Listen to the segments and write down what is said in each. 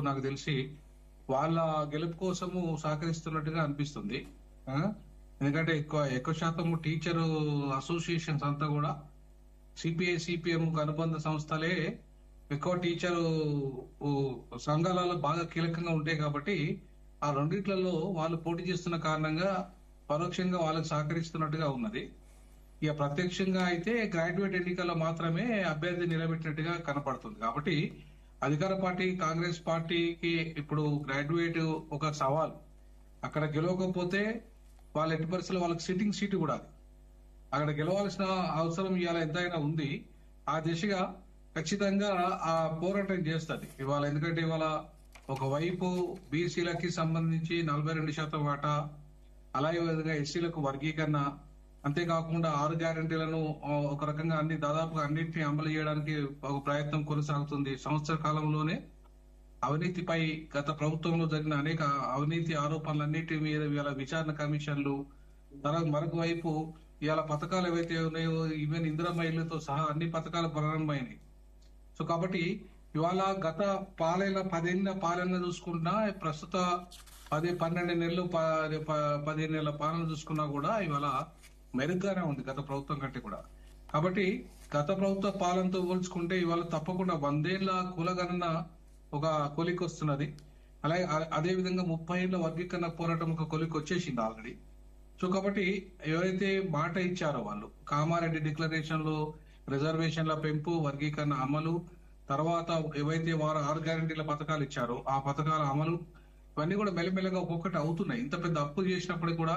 నాకు తెలిసి వాళ్ళ గెలుపు కోసము సహకరిస్తున్నట్టుగా అనిపిస్తుంది. ఆ, ఎందుకంటే ఎక్కువ శాతం టీచర్ అసోసియేషన్స్ అంతా కూడా సిపిఐ సిపిఎం అనుబంధ సంస్థలే ఎక్కువ టీచరు ఊ, సంఘాలలో బాగా కీలకంగా ఉంటాయి కాబట్టి ఆ రెండిట్లలో వాళ్ళు పోటీ చేస్తున్న కారణంగా పరోక్షంగా వాళ్ళకి సహకరిస్తున్నట్టుగా ఉన్నది. ఇక ప్రత్యక్షంగా అయితే గ్రాడ్యుయేట్ ఎన్నికల్లో మాత్రమే అభ్యర్థి నిలబెట్టినట్టుగా కనపడుతుంది. కాబట్టి అధికార పార్టీ కాంగ్రెస్ పార్టీకి ఇప్పుడు గ్రాడ్యుయేట్ ఒక సవాల్. అక్కడ గెలవకపోతే వాళ్ళ ఎట్టి పరిస్థితుల్లో వాళ్ళకి సిట్టింగ్ సీటు కూడా అది. అక్కడ గెలవాల్సిన అవసరం ఇవాళ ఎంతైనా ఉంది. ఆ దిశగా ఖచ్చితంగా ఆ పోరాటం చేస్తుంది ఇవాళ. ఎందుకంటే ఇవాళ ఒకవైపు బీసీలకి సంబంధించి 42% వాటా, అలాగే విధంగా ఎస్సీలకు వర్గీకరణ, అంతేకాకుండా 6 గ్యారెంటీలను ఒక రకంగా దాదాపుగా అన్నింటినీ అమలు చేయడానికి ఒక ప్రయత్నం కొనసాగుతుంది. సంవత్సర కాలంలోనే అవినీతిపై గత ప్రభుత్వంలో జరిగిన అనేక అవినీతి ఆరోపణలన్నిటి మీద ఇవాళ విచారణ కమిషన్లు, తర్వాత మరొక వైపు ఇవాళ పథకాలు ఏవైతే ఉన్నాయో ఈవెన్ ఇందిరమ్మ ఇళ్లతో సహా అన్ని పథకాలు ప్రారంభమైనాయి. సో కాబట్టి ఇవాళ గత 10 ఏళ్ల పాలన చూసుకున్నా, ప్రస్తుత 12 నెలలు 15 నెలల పాలన చూసుకున్నా కూడా ఇవాళ మెరుగ్గానే ఉంది గత ప్రభుత్వం కంటే కూడా. కాబట్టి గత ప్రభుత్వ పాలనతో పోల్చుకుంటే ఇవాళ తప్పకుండా 100 ఏళ్ల కులగణన ఒక కొలికి వస్తున్నది. అలాగే అదే విధంగా 30 ఏళ్ల వర్గీకరణ పోరాటం ఒక కొలికి వచ్చేసింది ఆల్రెడీ. సో కాబట్టి ఎవరైతే మాట ఇచ్చారో వాళ్ళు, కామారెడ్డి డిక్లరేషన్ లో రిజర్వేషన్ల పెంపు, వర్గీకరణ అమలు, తర్వాత ఏవైతే వారు 6 గ్యారెంటీల పథకాలు ఇచ్చారో ఆ పథకాల అమలు, ఇవన్నీ కూడా మెల్లమెల్లగా ఒక్కొక్కటి అవుతున్నాయి. ఇంత పెద్ద అప్పు చేసినప్పటికీ కూడా,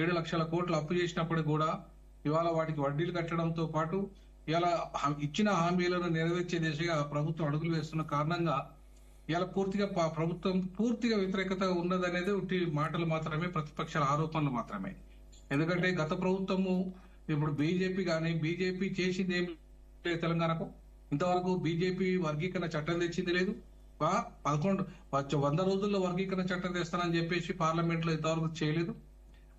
7 లక్షల కోట్లు అప్పు చేసినప్పటికీ కూడా ఇవాళ వాటికి వడ్డీలు కట్టడంతో పాటు ఇవాళ ఇచ్చిన హామీలను నెరవేర్చే దిశగా ప్రభుత్వం అడుగులు వేస్తున్న కారణంగా ఇవాళ పూర్తిగా ప్రభుత్వం పూర్తిగా వ్యతిరేకత ఉన్నదనేది ఉట్టి మాటలు మాత్రమే, ప్రతిపక్షాల ఆరోపణలు మాత్రమే. ఎందుకంటే గత ప్రభుత్వము ఇప్పుడు బీజేపీ చేసింది ఏమి లేదు తెలంగాణకు. ఇంతవరకు బీజేపీ వర్గీకరణ చట్టం తెచ్చింది లేదు. 100 రోజుల్లో వర్గీకరణ చట్టం తెస్తానని చెప్పేసి పార్లమెంట్ లో ఇంతవరకు చేయలేదు.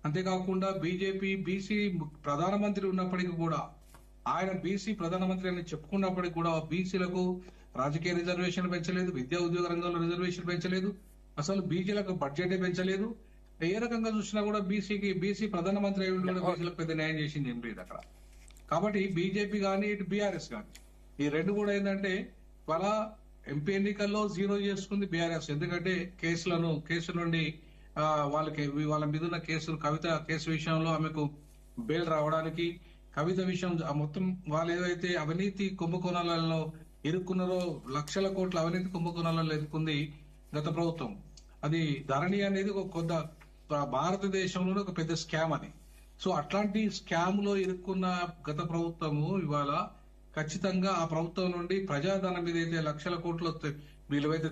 అంతేకాకుండా బీజేపీ బీసీ ప్రధానమంత్రి ఉన్నప్పటికీ కూడా, ఆయన బీసీ ప్రధానమంత్రి అని చెప్పుకున్నప్పటికీ కూడా బీసీలకు రాజకీయ రిజర్వేషన్ పెంచలేదు, విద్యా ఉద్యోగ రంగంలో రిజర్వేషన్ పెంచలేదు, అసలు బీసీలకు బడ్జెటే పెంచలేదు. ఏ రకంగా చూసినా కూడా బీసీ ప్రధానమంత్రి అయి కూడా బీసీలకు పెద్ద న్యాయం చేసింది ఏం లేదు అక్కడ. కాబట్టి బీజేపీ కానీ ఇటు బీఆర్ఎస్ కానీ ఈ రెండు కూడా ఏంటంటే వాళ్ళ ఎంపీ ఎన్నికల్లో జీరో చేసుకుంది బీఆర్ఎస్. ఎందుకంటే కేసు నుండి వాళ్ళ మీద ఉన్న కవిత కేసు విషయంలో ఆమెకు బెయిల్ రావడానికి, కవిత విషయం మొత్తం వాళ్ళు ఏదైతే అవినీతి కుంభకోణాలలో ఇరుక్కున్నారో, లక్షల కోట్ల అవినీతి కుంభకోణాలలో ఇరుక్కుంది గత ప్రభుత్వం. అది ధరణి అనేది ఒక కొత్త భారతదేశంలోనే ఒక పెద్ద స్కామ్ అది. సో అట్లాంటి స్కామ్ లో ఇరుక్కున్న గత ప్రభుత్వము ఇవాళ ఖచ్చితంగా ఆ ప్రభుత్వం నుండి ప్రజాధనం మీద అయితే లక్షల కోట్లు వీళ్ళైతే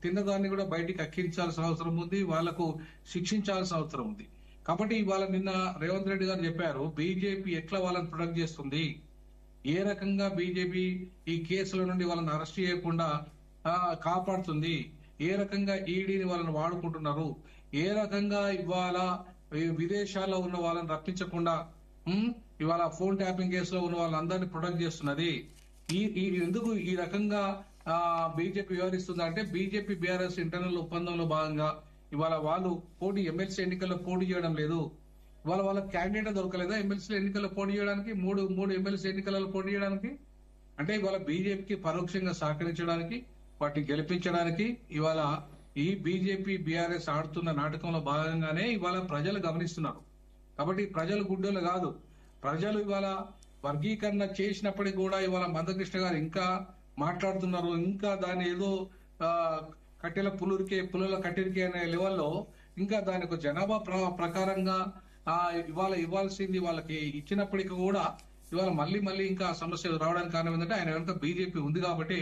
తిన్నదాన్ని కూడా బయటికి అక్కించాల్సిన అవసరం ఉంది, వాళ్లకు శిక్షించాల్సిన అవసరం ఉంది. కాబట్టి ఇవాళ నిన్న రేవంత్ రెడ్డి గారు చెప్పారు, బీజేపీ ఎట్లా వాళ్ళని ప్రొటెక్ట్ చేస్తుంది, ఏ రకంగా బీజేపీ ఈ కేసుల నుండి వాళ్ళని అరెస్ట్ చేయకుండా కాపాడుతుంది, ఏ రకంగా ఈడీని వాళ్ళని వాడుకుంటున్నారు, ఏ రకంగా ఇవాళ విదేశాల్లో ఉన్న వాళ్ళని రప్పించకుండా ఇవాళ ఫోన్ ట్యాపింగ్ కేసులో ఉన్న వాళ్ళందరినీ ప్రొటెక్ట్ చేస్తున్నది. ఎందుకు ఈ రకంగా బీజేపీ వ్యవహరిస్తుంది అంటే, బీజేపీ బీఆర్ఎస్ ఇంటర్నల్ ఒప్పందంలో భాగంగా ఇవాళ వాళ్ళు ఎమ్మెల్సీ ఎన్నికల్లో పోటీ చేయడం లేదు. ఇవాళ వాళ్ళ క్యాండిడేట్ దొరకలేదా ఎమ్మెల్సీ ఎన్నికల్లో పోటీ చేయడానికి, మూడు ఎమ్మెల్సీ ఎన్నికలలో పోటీ చేయడానికి? అంటే ఇవాళ బీజేపీకి పరోక్షంగా సహకరించడానికి, వాటిని గెలిపించడానికి ఇవాళ ఈ బీజేపీ బీఆర్ఎస్ ఆడుతున్న నాటకంలో భాగంగానే ఇవాళ ప్రజలు గమనిస్తున్నారు. కాబట్టి ప్రజలు గుడ్డలు కాదు. ప్రజలు ఇవాళ వర్గీకరణ చేసినప్పటికీ కూడా ఇవాళ మందకృష్ణ గారు ఇంకా మాట్లాడుతున్నారు. ఇంకా దాని ఏదో పులుల కట్టెలకే అనే లెవెల్లో ఇంకా దానికి జనాభా ప్రకారంగా ఇవాళ ఇవ్వాల్సింది వాళ్ళకి ఇచ్చినప్పటికీ కూడా ఇవాళ మళ్ళీ ఇంకా సమస్యలు రావడానికి కారణం ఏంటంటే ఆయన వెనుక బీజేపీ ఉంది కాబట్టి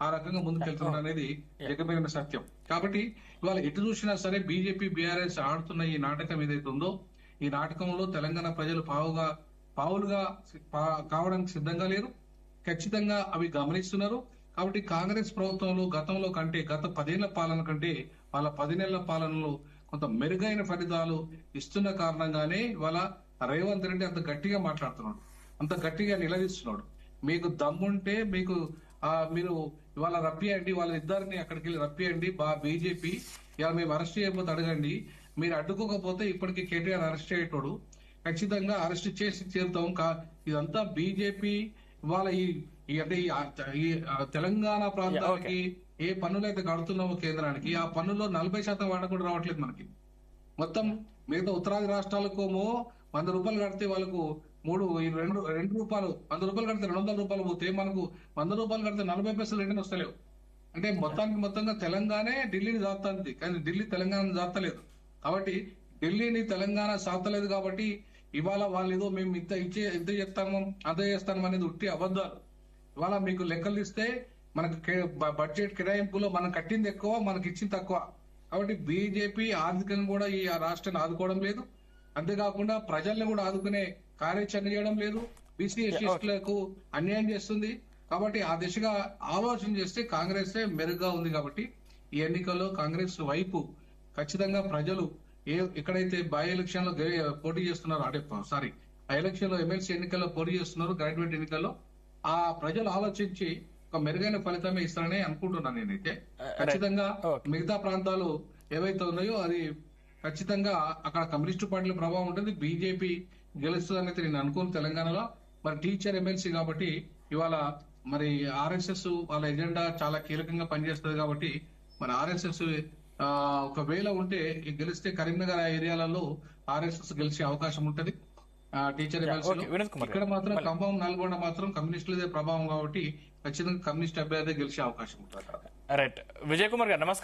ఆ రకంగా ముందుకెళ్తున్నారు అనేది జగమైన సత్యం. కాబట్టి ఇవాళ ఎటు చూసినా సరే బీజేపీ బీఆర్ఎస్ ఆడుతున్న ఈ నాటకం ఏదైతే ఉందో, ఈ నాటకంలో తెలంగాణ ప్రజలు పావులుగా కావడానికి సిద్ధంగా లేరు. ఖచ్చితంగా అవి గమనిస్తున్నారు. కాబట్టి కాంగ్రెస్ ప్రభుత్వంలో గతంలో కంటే, గత 10 ఏళ్ల పాలన కంటే వాళ్ళ 10 నెలల పాలనలో కొంత మెరుగైన ఫలితాలు ఇస్తున్న కారణంగానే ఇవాళ రేవంత్ రెడ్డి అంత గట్టిగా మాట్లాడుతున్నాడు, అంత గట్టిగా నిలదీస్తున్నాడు. మీకు దమ్ముంటే మీకు మీరు ఇవాళ రప్పియండి, వాళ్ళిద్దరిని అక్కడికి వెళ్ళి రప్పియండి, బీజేపీ ఇవాళ మేము అరెస్ట్ చేయకపోతే అడగండి, మీరు అడ్డుకోకపోతే ఇప్పటికీ కేటీఆర్ అరెస్ట్ అయ్యేటోడు, ఖచ్చితంగా అరెస్ట్ చేసి తీరుతాం. ఇదంతా బీజేపీ ఇవాళ అంటే తెలంగాణ ప్రాంతానికి ఏ పన్నులైతే కడుతున్నామో కేంద్రానికి, ఆ పన్నుల్లో 40% వాట కూడా రావట్లేదు మనకి. మొత్తం మిగతా ఉత్తరాది రాష్ట్రాలకేమో 100 రూపాయలు కడితే వాళ్ళకు రెండు రూపాయలు, 100 రూపాయలు కడితే 200 రూపాయలు పోతే మనకు 100 రూపాయలు కడితే 40 పైసలు రిటర్న్ వస్తలేవు. అంటే మొత్తంగా తెలంగాణే ఢిల్లీని దాస్తుంది, కానీ ఢిల్లీ తెలంగాణను దాస్తలేదు. కాబట్టి ఢిల్లీని తెలంగాణ సాతలేదు. కాబట్టి ఇవాళ వాళ్ళు ఏదో మేము ఇంత చేస్తాము అంత చేస్తాము అనేది ఉట్టి అబద్ధాలు. ఇవాళ మీకు లెక్కలు ఇస్తే మనకు బడ్జెట్ కేటాయింపులో మనం కట్టింది ఎక్కువ, మనకి ఇచ్చింది తక్కువ. కాబట్టి బీజేపీ ఆర్థికంగా కూడా ఈ రాష్ట్రాన్ని ఆదుకోవడం లేదు, అంతేకాకుండా ప్రజల్ని కూడా ఆదుకునే కార్యాచరణ చేయడం లేదు, బీసీ ఎస్సీలకు అన్యాయం చేస్తుంది. కాబట్టి ఆ దిశగా ఆలోచన చేస్తే కాంగ్రెస్ మెరుగ్గా ఉంది. కాబట్టి ఈ ఎన్నికల్లో కాంగ్రెస్ వైపు ఖచ్చితంగా ప్రజలు ఎక్కడైతే బై ఎలక్షన్ లో పోటీ చేస్తున్నారో, అంటే సారీ ఆ ఎలక్షన్ లో ఎమ్మెల్సీ ఎన్నికల్లో పోటీ చేస్తున్నారు, గ్రాడ్యుయేట్ ఎన్నికల్లో ఆ ప్రజలు ఆలోచించి ఒక మెరుగైన ఫలితమే ఇస్తారని అనుకుంటున్నాను నేనైతే. ఖచ్చితంగా మిగతా ప్రాంతాలు ఏవైతే ఉన్నాయో అది ఖచ్చితంగా అక్కడ కమ్యూనిస్టు పార్టీల ప్రభావం ఉంటుంది, బీజేపీ గెలుస్తుందని అయితే నేను అనుకోను తెలంగాణలో. మరి టీచర్ ఎమ్మెల్సీ కాబట్టి ఇవాళ మరి ఆర్ఎస్ఎస్ వాళ్ళ ఎజెండా చాలా కీలకంగా పనిచేస్తుంది. కాబట్టి మరి ఆర్ఎస్ఎస్ ఒకవేళ ఉంటే గెలిస్తే కరీంనగర్ ఏరియాలలో ఆర్ఎస్ఎస్ గెలిచే అవకాశం ఉంటది టీచర్ ఎమ్మెల్సీలో. ఇక్కడ మాత్రం ఖమ్మం, నల్గొండ మాత్రం కమ్యూనిస్టులదే ప్రభావం కాబట్టి ఖచ్చితంగా కమ్యూనిస్ట్ అభ్యర్థి గెలిచే అవకాశం ఉంటుంది. రైట్. విజయ్ కుమార్ గారు నమస్కారం.